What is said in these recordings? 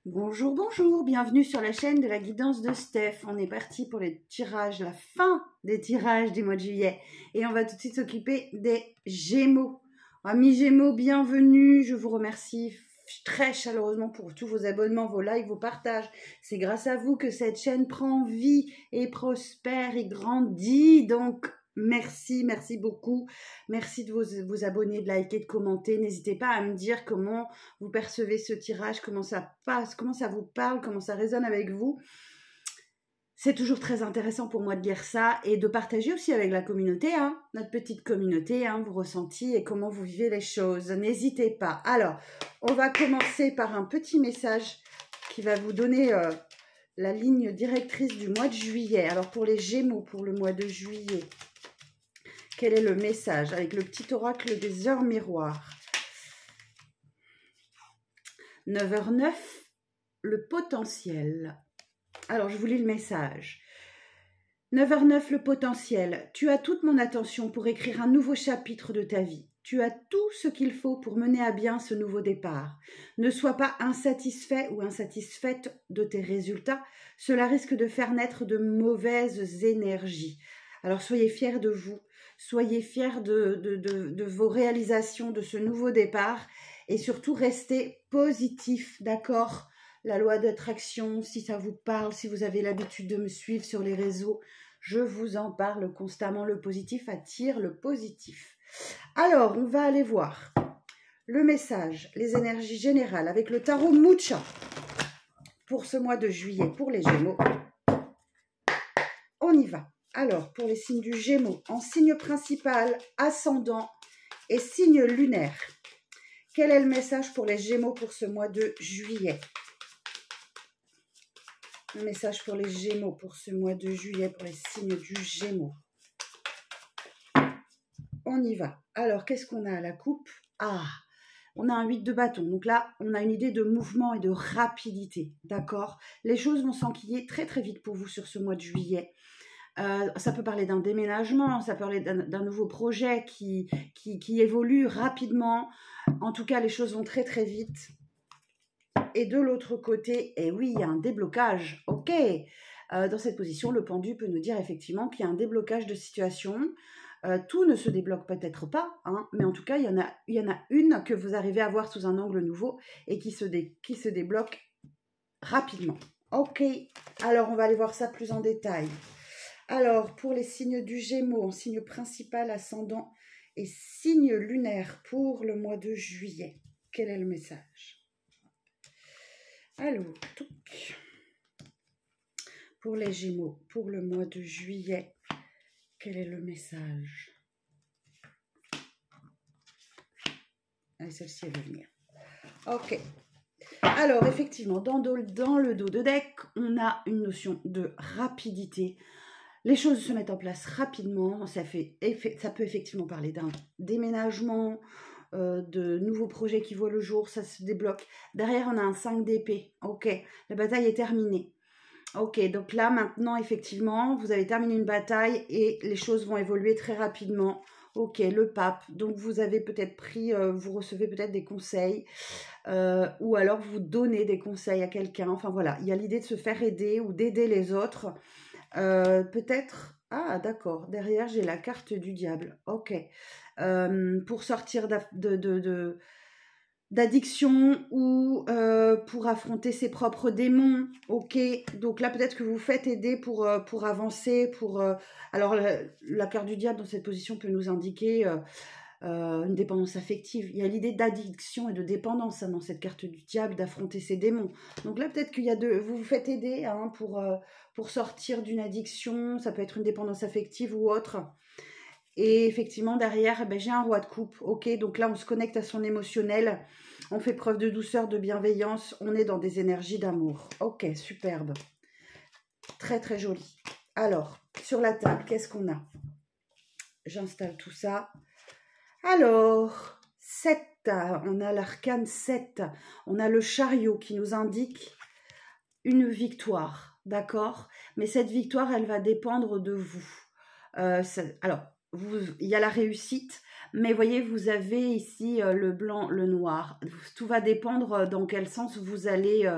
Bonjour, bonjour, bienvenue sur la chaîne de la guidance de Steph. On est parti pour les tirages, la fin des tirages du mois de juillet. Et on va tout de suite s'occuper des Gémeaux. Amis Gémeaux, bienvenue. Je vous remercie très chaleureusement pour tous vos abonnements, vos likes, vos partages. C'est grâce à vous que cette chaîne prend vie et prospère et grandit. Donc, merci, merci beaucoup. Merci de vous abonner, de liker, de commenter. N'hésitez pas à me dire comment vous percevez ce tirage, comment ça passe, comment ça vous parle, comment ça résonne avec vous. C'est toujours très intéressant pour moi de lire ça et de partager aussi avec la communauté, notre petite communauté, vos ressentis et comment vous vivez les choses. N'hésitez pas. Alors, on va commencer par un petit message qui va vous donner la ligne directrice du mois de juillet. Alors, pour les Gémeaux, pour le mois de juillet, quel est le message avec le petit oracle des heures miroirs? 9h09, le potentiel. Alors, je vous lis le message. 9h09, le potentiel. Tu as toute mon attention pour écrire un nouveau chapitre de ta vie. Tu as tout ce qu'il faut pour mener à bien ce nouveau départ. Ne sois pas insatisfait ou insatisfaite de tes résultats. Cela risque de faire naître de mauvaises énergies. Alors, soyez fiers de vous. Soyez fiers de vos réalisations, de ce nouveau départ. Et surtout, restez positif, d'accord? La loi d'attraction, si ça vous parle, si vous avez l'habitude de me suivre sur les réseaux, je vous en parle constamment. Le positif attire le positif. Alors, on va aller voir le message, les énergies générales avec le tarot Mucha pour ce mois de juillet pour les Gémeaux. On y va. Alors, pour les signes du Gémeaux, en signe principal, ascendant et signe lunaire, quel est le message pour les Gémeaux pour ce mois de juillet? Un message pour les Gémeaux pour ce mois de juillet, pour les signes du Gémeaux. On y va. Alors, qu'est-ce qu'on a à la coupe? On a un 8 de bâton. Donc là, on a une idée de mouvement et de rapidité. D'accord? Les choses vont s'enquiller très très vite pour vous sur ce mois de juillet. Ça peut parler d'un déménagement, ça peut parler d'un nouveau projet qui évolue rapidement. En tout cas, les choses vont très très vite. Et de l'autre côté, oui, il y a un déblocage. Ok. Dans cette position, le pendu peut nous dire effectivement qu'il y a un déblocage de situation. Tout ne se débloque peut-être pas, mais en tout cas, il y en a une que vous arrivez à voir sous un angle nouveau et qui se débloque rapidement. Ok. Alors, on va aller voir ça plus en détail. Alors, pour les signes du Gémeaux, en signe principal, ascendant et signe lunaire pour le mois de juillet, quel est le message? Alors, pour les Gémeaux, pour le mois de juillet, quel est le message? Allez, celle-ci, elle va venir. Ok. Alors, effectivement, dans le dos de deck, on a une notion de rapidité. Les choses se mettent en place rapidement. Ça peut effectivement parler d'un déménagement, de nouveaux projets qui voient le jour, ça se débloque. Derrière, on a un 5 d'épée. Ok, la bataille est terminée. Ok, donc là, maintenant, effectivement, vous avez terminé une bataille et les choses vont évoluer très rapidement. Ok, le pape. Donc, vous avez peut-être vous recevez peut-être des conseils ou alors vous donnez des conseils à quelqu'un. Enfin, voilà, il y a l'idée de se faire aider ou d'aider les autres. Peut-être... d'accord. Derrière, j'ai la carte du diable. Ok. Pour sortir d'addiction ou pour affronter ses propres démons. Ok. Donc là, peut-être que vous faites aider pour avancer. Alors, la carte du diable dans cette position peut nous indiquer... une dépendance affective. Il y a l'idée d'addiction et de dépendance dans cette carte du diable, d'affronter ses démons. Donc là, peut-être qu'il y a vous vous faites aider pour sortir d'une addiction. Ça peut être une dépendance affective ou autre. Et effectivement, derrière, j'ai un roi de coupe. Ok, donc là, on se connecte à son émotionnel. On fait preuve de douceur, de bienveillance. On est dans des énergies d'amour. Ok, superbe. Très, très joli. Alors, sur la table, qu'est-ce qu'on a? J'installe tout ça. Alors, 7, on a l'arcane 7, on a le chariot qui nous indique une victoire, d'accord? Mais cette victoire, elle va dépendre de vous. Alors, il y a la réussite, Mais voyez, vous avez ici le blanc, le noir. Tout va dépendre dans quel sens vous allez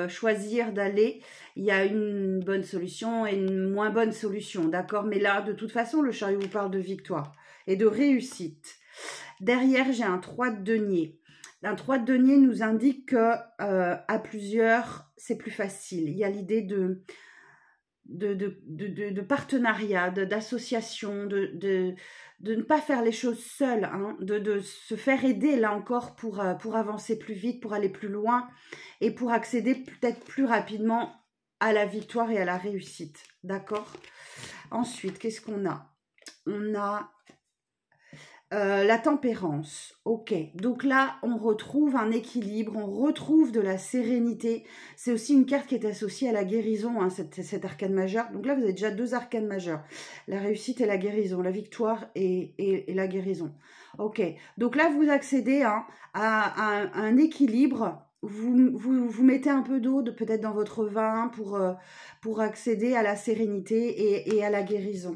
choisir d'aller. Il y a une bonne solution et une moins bonne solution, d'accord? Mais là, de toute façon, le chariot vous parle de victoire et de réussite. Derrière, j'ai un 3 de denier. Un 3 de denier nous indique que à plusieurs, c'est plus facile. Il y a l'idée de partenariat, d'association, de ne pas faire les choses seul, hein, de se faire aider là encore pour avancer plus vite, pour aller plus loin et pour accéder peut-être plus rapidement à la victoire et à la réussite. D'accord? Ensuite, qu'est-ce qu'on a? On a la tempérance. Ok, donc là, on retrouve un équilibre, on retrouve de la sérénité. C'est aussi une carte qui est associée à la guérison, hein, cet arcane majeur. Donc là, vous avez déjà 2 arcanes majeurs. La réussite et la guérison, la victoire et la guérison. Ok, donc là, vous accédez hein, à un équilibre. Vous mettez un peu d'eau peut-être dans votre vin pour accéder à la sérénité et à la guérison.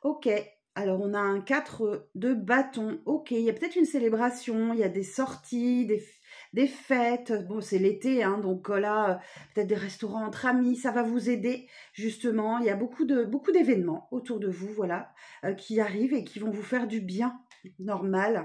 Ok. Alors, on a un 4 de bâton. Ok, il y a peut-être une célébration, il y a des sorties, des fêtes. Bon, c'est l'été, hein, donc là, peut-être des restaurants entre amis. Ça va vous aider, justement. Il y a beaucoup d'événements autour de vous, voilà, qui arrivent et qui vont vous faire du bien, normal.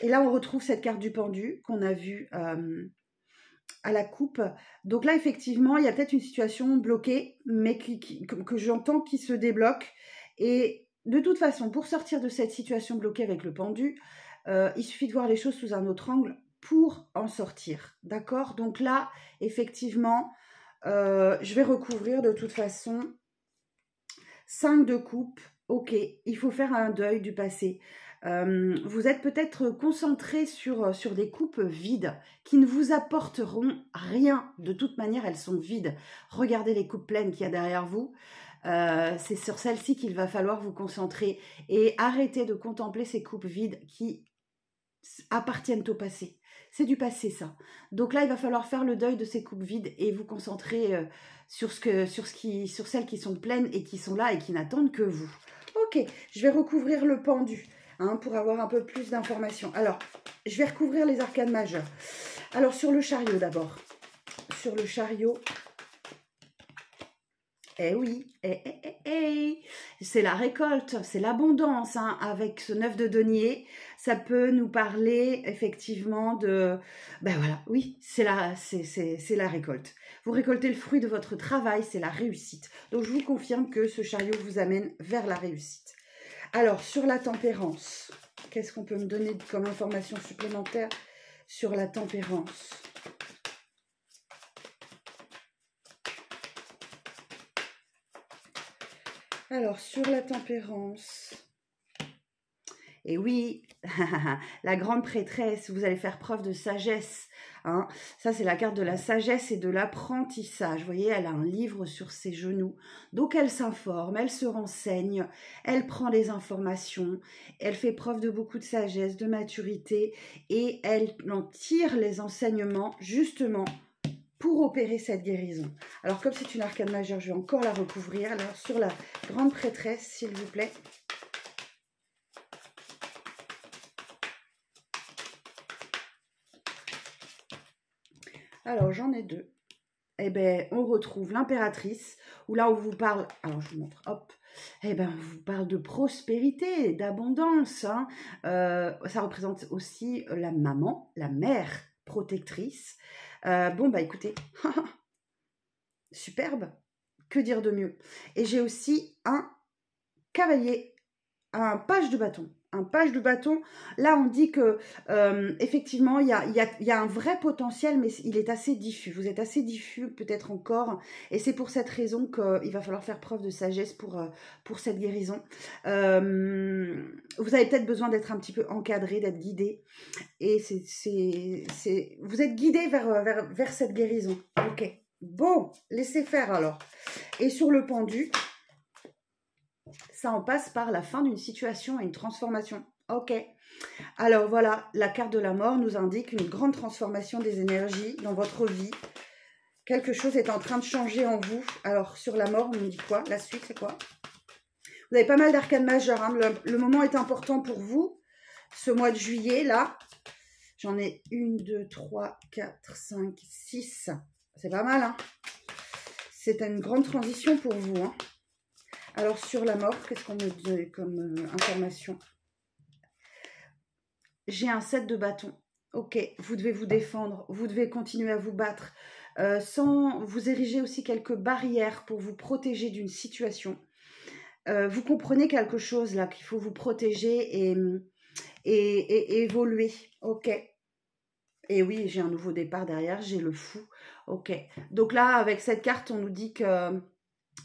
Et là, on retrouve cette carte du pendu qu'on a vue à la coupe. Donc là, effectivement, il y a peut-être une situation bloquée, mais que j'entends qui se débloque. Et de toute façon, pour sortir de cette situation bloquée avec le pendu, il suffit de voir les choses sous un autre angle pour en sortir. D'accord? Donc là, effectivement, je vais recouvrir de toute façon 5 de coupe. Ok, il faut faire un deuil du passé. Vous êtes peut-être concentré sur des coupes vides qui ne vous apporteront rien. De toute manière, elles sont vides. Regardez les coupes pleines qu'il y a derrière vous. C'est sur celle-ci qu'il va falloir vous concentrer et arrêter de contempler ces coupes vides qui appartiennent au passé. C'est du passé, ça. Donc là, il va falloir faire le deuil de ces coupes vides et vous concentrer sur celles qui sont pleines et qui sont là et qui n'attendent que vous. Ok, je vais recouvrir le pendu hein, pour avoir un peu plus d'informations. Alors, je vais recouvrir les arcanes majeures. Alors, sur le chariot d'abord. Sur le chariot... Eh oui, c'est la récolte, c'est l'abondance. Hein. Avec ce 9 de denier, ça peut nous parler effectivement de... Ben voilà, oui, c'est la récolte. Vous récoltez le fruit de votre travail, c'est la réussite. Donc je vous confirme que ce chariot vous amène vers la réussite. Alors, sur la tempérance, qu'est-ce qu'on peut me donner comme information supplémentaire sur la tempérance ? Alors, sur la tempérance, et oui, la grande prêtresse, vous allez faire preuve de sagesse. Hein. Ça, c'est la carte de la sagesse et de l'apprentissage. Vous voyez, elle a un livre sur ses genoux. Donc, elle s'informe, elle se renseigne, elle prend des informations, elle fait preuve de beaucoup de sagesse, de maturité, et elle en tire les enseignements, justement, pour opérer cette guérison. Alors, comme c'est une arcane majeure, je vais encore la recouvrir. Alors, sur la grande prêtresse, s'il vous plaît. Alors, j'en ai 2. Eh bien, on retrouve l'impératrice, où là, on vous parle... Alors, je vous montre, hop. Eh bien, on vous parle de prospérité, d'abondance. Hein. Ça représente aussi la maman, la mère protectrice. Bon, bah écoutez, superbe, que dire de mieux. Et j'ai aussi un cavalier, un page de bâton. Un page de bâton, là on dit que effectivement il y a un vrai potentiel, mais il est assez diffus. Vous êtes assez diffus peut-être encore, et c'est pour cette raison qu'il va falloir faire preuve de sagesse pour cette guérison. Vous avez peut-être besoin d'être un petit peu encadré, d'être guidé, et vous êtes guidé vers cette guérison. Ok, bon, laissez faire alors. Et sur le pendu, ça en passe par la fin d'une situation et une transformation. Ok. Alors voilà, la carte de la mort nous indique une grande transformation des énergies dans votre vie. Quelque chose est en train de changer en vous. Alors sur la mort, on nous dit quoi? La suite, c'est quoi? Vous avez pas mal d'arcanes majeures. Hein. Le moment est important pour vous. Ce mois de juillet, là. J'en ai 1, 2, 3, 4, 5, 6. C'est pas mal, hein. C'est une grande transition pour vous. Hein. Alors, sur la mort, qu'est-ce qu'on me dit comme information? J'ai un 7 de bâton. Ok, vous devez vous défendre, vous devez continuer à vous battre, sans vous ériger aussi quelques barrières pour vous protéger d'une situation. Vous comprenez quelque chose là, qu'il faut vous protéger et évoluer. Ok. Et oui, j'ai un nouveau départ derrière, j'ai le fou. Ok. Donc là, avec cette carte, on nous dit que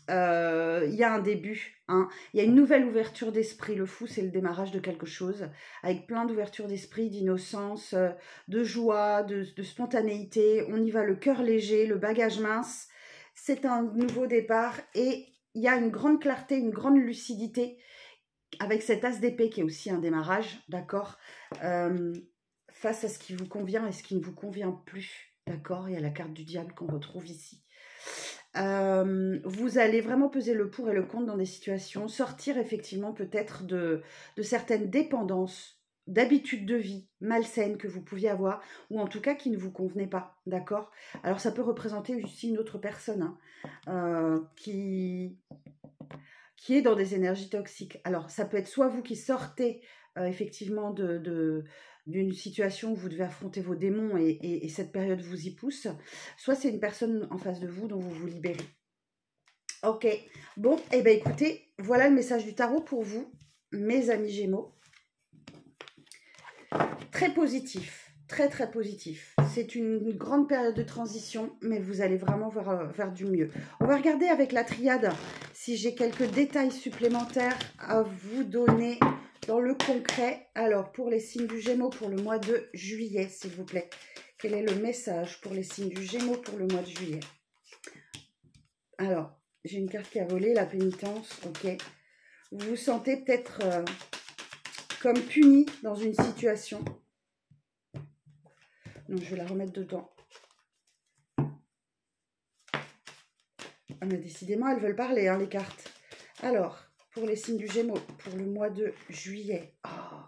y a un début, hein. Il y a une nouvelle ouverture d'esprit. Le fou, c'est le démarrage de quelque chose, avec plein d'ouverture d'esprit, d'innocence, de joie, de spontanéité. On y va le cœur léger, le bagage mince. C'est un nouveau départ et il y a une grande clarté, une grande lucidité avec cet as d'épée qui est aussi un démarrage, d'accord, face à ce qui vous convient et ce qui ne vous convient plus, d'accord. Il y a la carte du diable qu'on retrouve ici. Vous allez vraiment peser le pour et le contre dans des situations, sortir effectivement peut-être de certaines dépendances, d'habitudes de vie malsaines que vous pouviez avoir, ou en tout cas qui ne vous convenaient pas, d'accord. Alors ça peut représenter aussi une autre personne hein, qui est dans des énergies toxiques. Alors ça peut être soit vous qui sortez effectivement d'une situation où vous devez affronter vos démons et cette période vous y pousse, soit c'est une personne en face de vous dont vous vous libérez. Ok, bon, et bien écoutez, voilà le message du tarot pour vous, mes amis Gémeaux. Très positif, très très positif. C'est une grande période de transition, mais vous allez vraiment vers du mieux. On va regarder avec la triade si j'ai quelques détails supplémentaires à vous donner dans le concret. Alors, pour les signes du Gémeaux pour le mois de juillet, s'il vous plaît. Quel est le message pour les signes du Gémeaux pour le mois de juillet? Alors, j'ai une carte qui a volé, la pénitence, ok. Vous vous sentez peut-être comme puni dans une situation. Donc, je vais la remettre dedans. Ah, mais décidément, elles veulent parler, hein, les cartes. Alors, pour les signes du Gémeaux, pour le mois de juillet. Oh.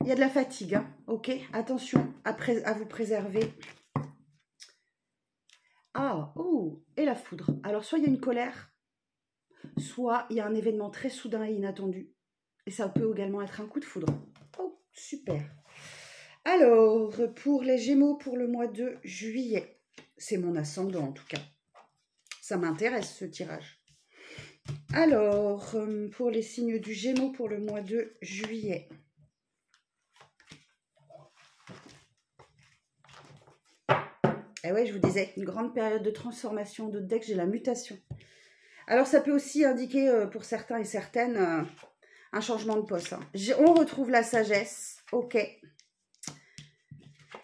Il y a de la fatigue, hein, ok. Attention à vous préserver. Ah, oh, et la foudre. Alors, soit il y a une colère, soit il y a un événement très soudain et inattendu. Et ça peut également être un coup de foudre. Oh, super. Alors, pour les Gémeaux, pour le mois de juillet, c'est mon ascendant en tout cas. Ça m'intéresse ce tirage. Alors, pour les signes du Gémeaux, pour le mois de juillet. Et ouais, je vous disais, une grande période de transformation de deck, j'ai la mutation. Alors, ça peut aussi indiquer pour certains et certaines un changement de poste. Hein. On retrouve la sagesse, ok.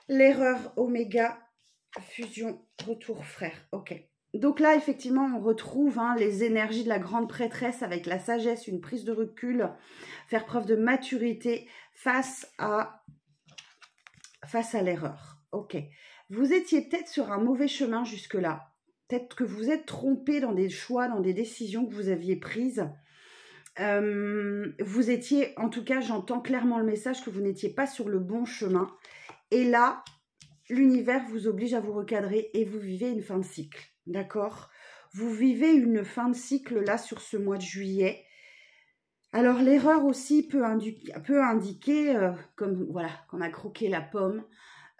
L'erreur oméga, fusion, retour frère, ok. Donc là, effectivement, on retrouve les énergies de la grande prêtresse avec la sagesse, une prise de recul, faire preuve de maturité face à l'erreur, ok. Vous étiez peut-être sur un mauvais chemin jusque-là. Peut-être que vous êtes trompé dans des choix, dans des décisions que vous aviez prises. Vous étiez, en tout cas, j'entends clairement le message que vous n'étiez pas sur le bon chemin. Et là, l'univers vous oblige à vous recadrer et vous vivez une fin de cycle. D'accord? Vous vivez une fin de cycle là sur ce mois de juillet. Alors l'erreur aussi peut indiquer comme voilà, qu'on a croqué la pomme.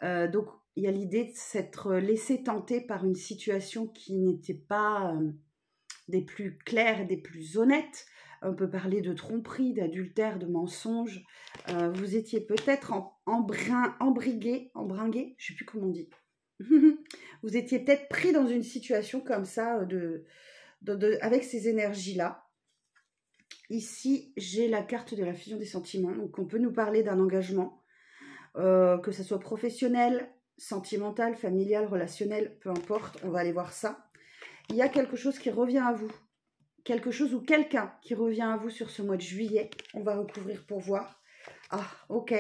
Donc il y a l'idée de s'être laissé tenter par une situation qui n'était pas des plus claires et des plus honnêtes. On peut parler de tromperie, d'adultère, de mensonge. Vous étiez peut-être embringué, je ne sais plus comment on dit. Vous étiez peut-être pris dans une situation comme ça, avec ces énergies-là. Ici, j'ai la carte de la fusion des sentiments. Donc, on peut nous parler d'un engagement, que ce soit professionnel, sentimental, familial, relationnel, peu importe. On va aller voir ça. Il y a quelque chose qui revient à vous. Quelque chose ou quelqu'un qui revient à vous sur ce mois de juillet. On va recouvrir pour voir. Ah, ok.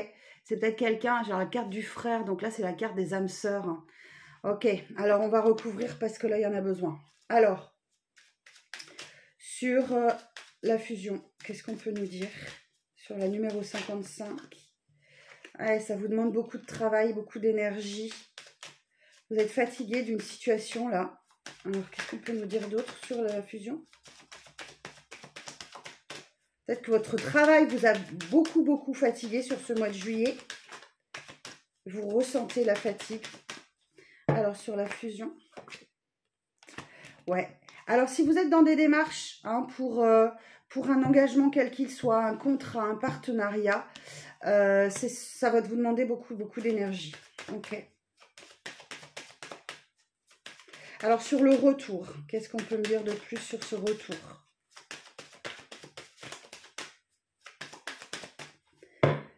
C'est peut-être quelqu'un, j'ai la carte du frère. Donc là, c'est la carte des âmes sœurs. Ok, alors on va recouvrir parce que là, il y en a besoin. Alors, Sur la fusion, qu'est-ce qu'on peut nous dire sur la numéro 55? Ouais, ça vous demande beaucoup de travail, beaucoup d'énergie. Vous êtes fatigué d'une situation là. Alors, qu'est-ce qu'on peut nous dire d'autre sur la fusion? Peut-être que votre travail vous a beaucoup fatigué sur ce mois de juillet. Vous ressentez la fatigue. Alors, sur la fusion. Ouais. Alors, si vous êtes dans des démarches pour un engagement quel qu'il soit, un contrat, un partenariat, ça va vous demander beaucoup d'énergie. Ok. Alors, sur le retour, qu'est-ce qu'on peut me dire de plus sur ce retour?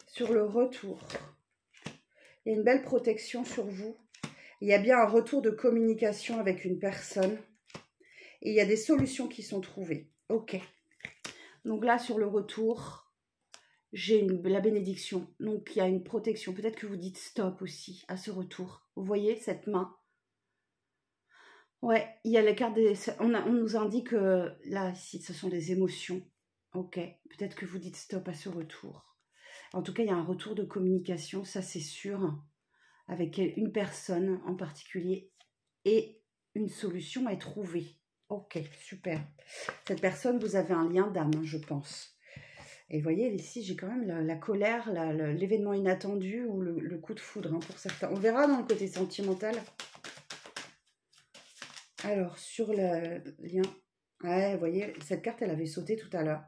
Sur le retour, il y a une belle protection sur vous. Il y a bien un retour de communication avec une personne. Et il y a des solutions qui sont trouvées. Ok. Donc là, sur le retour, j'ai la bénédiction. Donc, il y a une protection. Peut-être que vous dites stop aussi à ce retour. Vous voyez cette main? Ouais, il y a les cartes des... On nous indique que là, ici, ce sont des émotions. Ok. Peut-être que vous dites stop à ce retour. En tout cas, il y a un retour de communication, ça c'est sûr, avec une personne en particulier. Et une solution est trouvée. Ok, super. Cette personne, vous avez un lien d'âme, hein, je pense. Et vous voyez, ici, j'ai quand même la colère, l'événement inattendu ou le coup de foudre, hein, pour certains. On verra dans le côté sentimental. Alors, sur le lien... Ouais, vous voyez, cette carte, elle avait sauté tout à l'heure.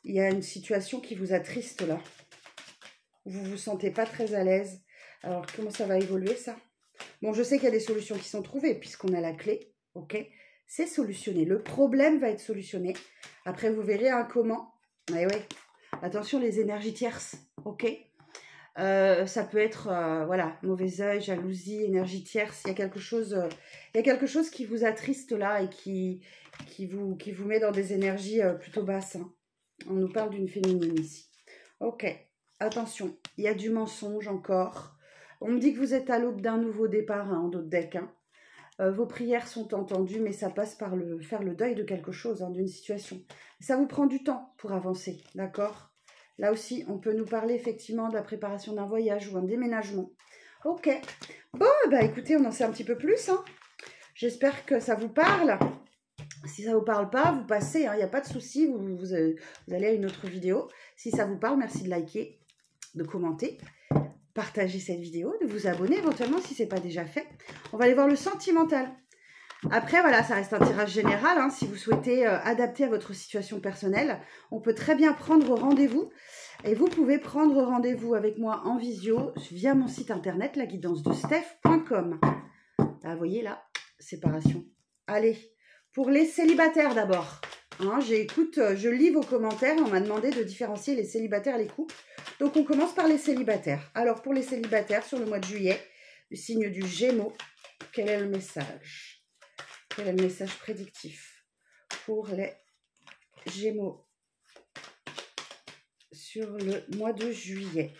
Il y a une situation qui vous attriste, là. Vous ne vous sentez pas très à l'aise. Alors, comment ça va évoluer, ça? Bon, je sais qu'il y a des solutions qui sont trouvées, puisqu'on a la clé, ok? C'est solutionné. Le problème va être solutionné. Après, vous verrez comment. Et ouais. Attention, les énergies tierces, ok? Ça peut être, voilà, mauvais œil, jalousie, énergie tierce. Il y a quelque chose qui vous attriste là et qui vous met dans des énergies plutôt basses. Hein. On nous parle d'une féminine ici. Ok, attention, il y a du mensonge encore. On me dit que vous êtes à l'aube d'un nouveau départ en d'autres decks. Hein. Vos prières sont entendues, mais ça passe par faire le deuil de quelque chose, hein, d'une situation. Ça vous prend du temps pour avancer, d'accord? Là aussi, on peut nous parler effectivement de la préparation d'un voyage ou un déménagement. Ok. Bon, bah écoutez, on en sait un petit peu plus. Hein. J'espère que ça vous parle. Si ça ne vous parle pas, vous passez, il n'y a pas de souci, vous allez à une autre vidéo. Si ça vous parle, merci de liker, de commenter, partager cette vidéo, de vous abonner éventuellement si ce n'est pas déjà fait. On va aller voir le sentimental. Après, voilà, ça reste un tirage général. Hein, si vous souhaitez adapter à votre situation personnelle, on peut très bien prendre rendez-vous. Et vous pouvez prendre rendez-vous avec moi en visio via mon site internet, laguidancedesteph.com. Là, vous voyez là, séparation. Allez, pour les célibataires d'abord. Hein, je lis vos commentaires. On m'a demandé de différencier les célibataires et les couples. Donc, on commence par les célibataires. Alors, pour les célibataires, sur le mois de juillet, le signe du Gémeaux, quel est le message ? Quel est le message prédictif pour les Gémeaux sur le mois de juillet?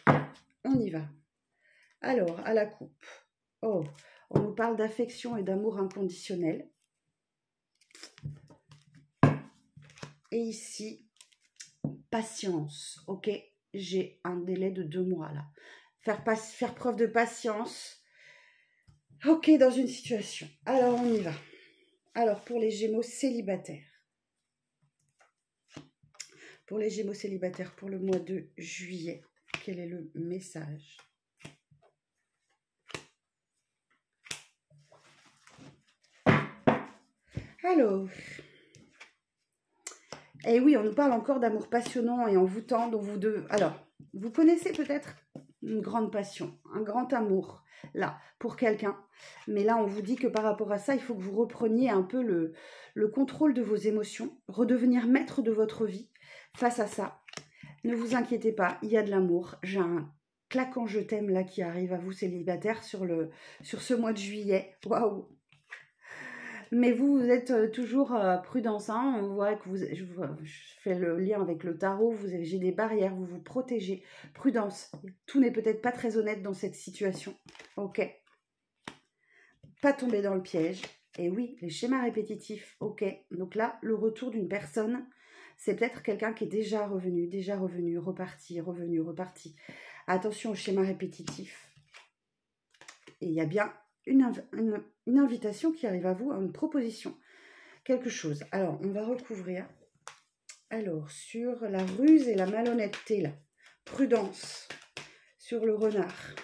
On y va. Alors, à la coupe. Oh, on nous parle d'affection et d'amour inconditionnel. Et ici, patience. Ok, j'ai un délai de 2 mois là. Faire preuve de patience. Ok, dans une situation. Alors, on y va. Alors, pour les Gémeaux célibataires. Pour les Gémeaux célibataires, pour le mois de juillet, quel est le message? Alors, eh oui, on nous parle encore d'amour passionnant et envoûtant dont vous deux... Alors, vous connaissez peut-être une grande passion, un grand amour, là, pour quelqu'un. Mais là, on vous dit que par rapport à ça, il faut que vous repreniez un peu le contrôle de vos émotions, redevenir maître de votre vie face à ça. Ne vous inquiétez pas, il y a de l'amour. J'ai un claquant je t'aime là qui arrive à vous célibataires sur ce mois de juillet. Waouh! Mais vous êtes toujours prudence. Hein. On voit que je fais le lien avec le tarot. J'ai des barrières, vous vous protégez. Prudence. Tout n'est peut-être pas très honnête dans cette situation. Ok. Pas tomber dans le piège. Et oui, les schémas répétitifs, ok. Donc là, le retour d'une personne, c'est peut-être quelqu'un qui est déjà revenu, reparti, revenu, reparti. Attention aux schémas répétitifs. Et il y a bien une invitation qui arrive à vous, une proposition, quelque chose. Alors, on va recouvrir. Alors, sur la ruse et la malhonnêteté, là. Prudence. Sur le renard.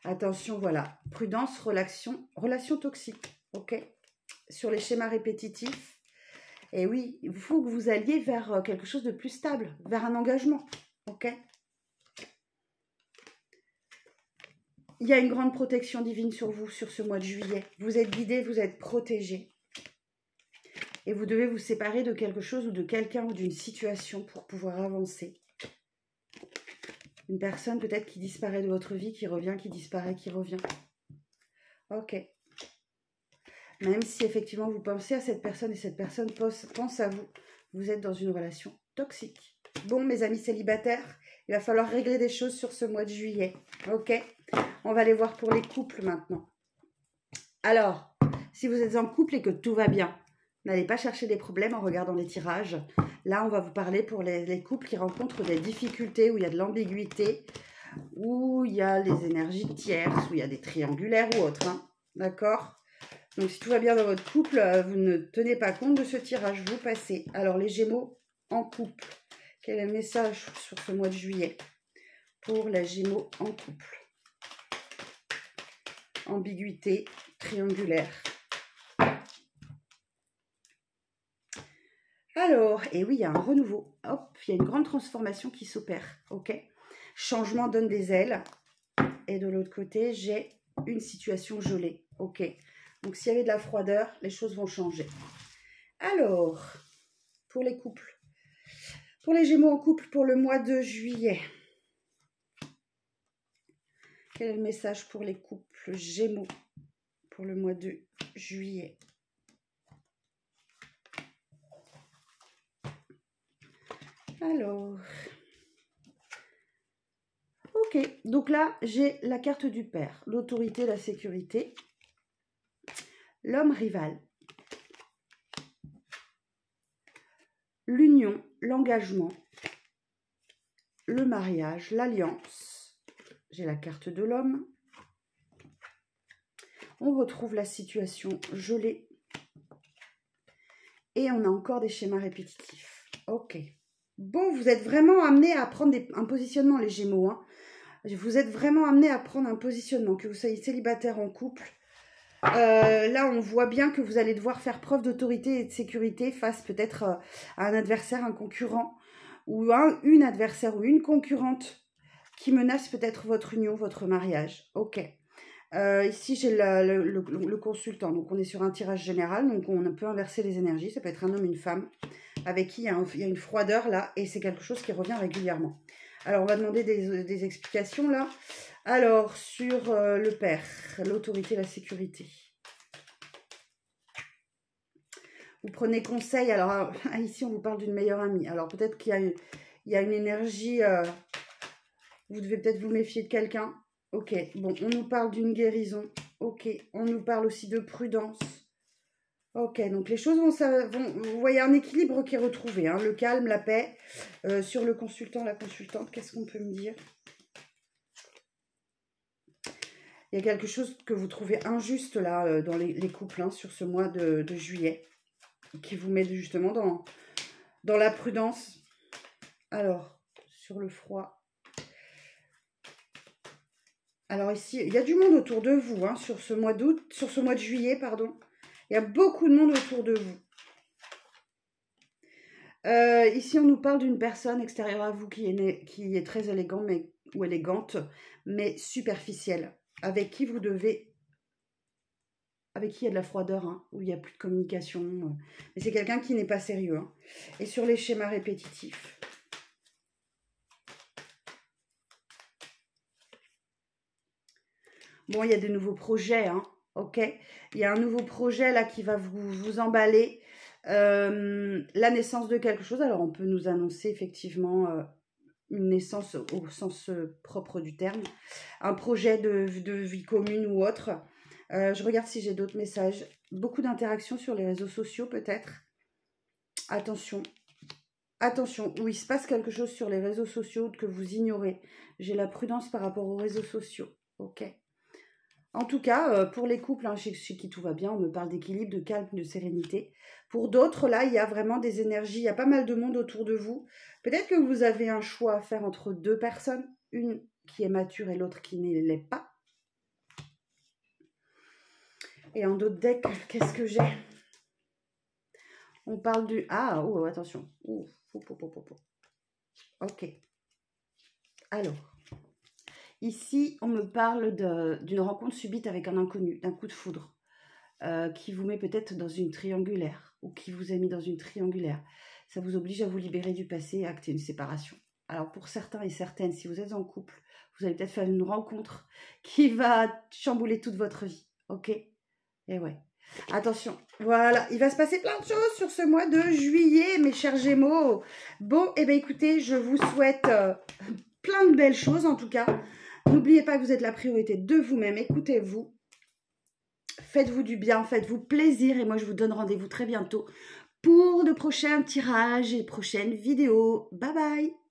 Attention, voilà. Prudence, relation toxique. Ok. Sur les schémas répétitifs. Et oui, il faut que vous alliez vers quelque chose de plus stable, vers un engagement. Ok. Il y a une grande protection divine sur vous, sur ce mois de juillet. Vous êtes guidé, vous êtes protégé. Et vous devez vous séparer de quelque chose ou de quelqu'un ou d'une situation pour pouvoir avancer. Une personne peut-être qui disparaît de votre vie, qui revient, qui disparaît, qui revient. Ok. Même si effectivement vous pensez à cette personne et cette personne pense à vous, vous êtes dans une relation toxique. Bon, mes amis célibataires, il va falloir régler des choses sur ce mois de juillet. Ok. On va aller voir pour les couples maintenant. Alors, si vous êtes en couple et que tout va bien, n'allez pas chercher des problèmes en regardant les tirages. Là, on va vous parler pour les couples qui rencontrent des difficultés, où il y a de l'ambiguïté, où il y a les énergies tierces, où il y a des triangulaires ou autres. Hein. D'accord? Donc, si tout va bien dans votre couple, vous ne tenez pas compte de ce tirage, vous passez. Alors, les Gémeaux en couple. Quel est le message sur ce mois de juillet pour les Gémeaux en couple? Ambiguïté, triangulaire. Alors, et oui, il y a un renouveau. Hop, il y a une grande transformation qui s'opère. Ok. Changement donne des ailes. Et de l'autre côté, j'ai une situation gelée. Ok. Donc, s'il y avait de la froideur, les choses vont changer. Alors, pour les couples. Pour les Gémeaux en couple pour le mois de juillet. Quel est le message pour les couples Gémeaux pour le mois de juillet? Alors, ok, donc là, j'ai la carte du père, l'autorité, la sécurité, l'homme rival, l'union, l'engagement, le mariage, l'alliance. J'ai la carte de l'homme. On retrouve la situation gelée. Et on a encore des schémas répétitifs. Ok. Bon, vous êtes vraiment amenés à prendre un positionnement, les Gémeaux. Hein. Vous êtes vraiment amenés à prendre un positionnement, que vous soyez célibataire en couple. Là, on voit bien que vous allez devoir faire preuve d'autorité et de sécurité face peut-être à un adversaire, un concurrent, ou une adversaire ou une concurrente qui menace peut-être votre union, votre mariage. Ok. Ici, j'ai le consultant. Donc, on est sur un tirage général. Donc, on peut inverser les énergies. Ça peut être un homme, une femme, avec qui il y a une froideur là. Et c'est quelque chose qui revient régulièrement. Alors, on va demander des explications là. Alors, sur le père, l'autorité, la sécurité. Vous prenez conseil. Alors, ici, on vous parle d'une meilleure amie. Alors, peut-être qu'il y a une énergie... vous devez peut-être vous méfier de quelqu'un. Ok, bon, on nous parle d'une guérison. Ok, on nous parle aussi de prudence. Ok, donc les choses vont vous voyez un équilibre qui est retrouvé. Hein, le calme, la paix. Sur le consultant, la consultante, qu'est-ce qu'on peut me dire? Il y a quelque chose que vous trouvez injuste là dans les couples hein, sur ce mois de juillet. Qui vous met justement dans la prudence. Alors, sur le froid. Alors ici, il y a du monde autour de vous, hein, sur ce mois d'août, sur ce mois de juillet, pardon. Il y a beaucoup de monde autour de vous. Ici, on nous parle d'une personne extérieure à vous qui est très élégante, ou élégante, mais superficielle, avec qui vous devez... Avec qui il y a de la froideur, hein, où il n'y a plus de communication. Mais c'est quelqu'un qui n'est pas sérieux. Hein. Et sur les schémas répétitifs. Bon, il y a de nouveaux projets, hein, ok. Il y a un nouveau projet là qui va vous emballer. La naissance de quelque chose. Alors, on peut nous annoncer effectivement une naissance au sens propre du terme, un projet de vie commune ou autre. Je regarde si j'ai d'autres messages. Beaucoup d'interactions sur les réseaux sociaux peut-être. Attention. Attention, où il se passe quelque chose sur les réseaux sociaux que vous ignorez. J'ai la prudence par rapport aux réseaux sociaux. Ok. En tout cas, pour les couples, chez qui tout va bien, on me parle d'équilibre, de calme, de sérénité. Pour d'autres, là, il y a vraiment des énergies, il y a pas mal de monde autour de vous. Peut-être que vous avez un choix à faire entre deux personnes, une qui est mature et l'autre qui ne l'est pas. Et en d'autres decks, qu'est-ce que j'ai? On parle du... Ah, oh, attention. Ok. Alors... Ici, on me parle d'une rencontre subite avec un inconnu, d'un coup de foudre, qui vous met peut-être dans une triangulaire, ou qui vous a mis dans une triangulaire. Ça vous oblige à vous libérer du passé et à acter une séparation. Alors pour certains et certaines, si vous êtes en couple, vous allez peut-être faire une rencontre qui va chambouler toute votre vie, ok? Et ouais. Attention, voilà, il va se passer plein de choses sur ce mois de juillet, mes chers Gémeaux. Bon, eh bien écoutez, je vous souhaite plein de belles choses en tout cas. N'oubliez pas que vous êtes la priorité de vous-même. Écoutez-vous. Faites-vous du bien. Faites-vous plaisir. Et moi, je vous donne rendez-vous très bientôt pour de prochains tirages et prochaines vidéos. Bye bye.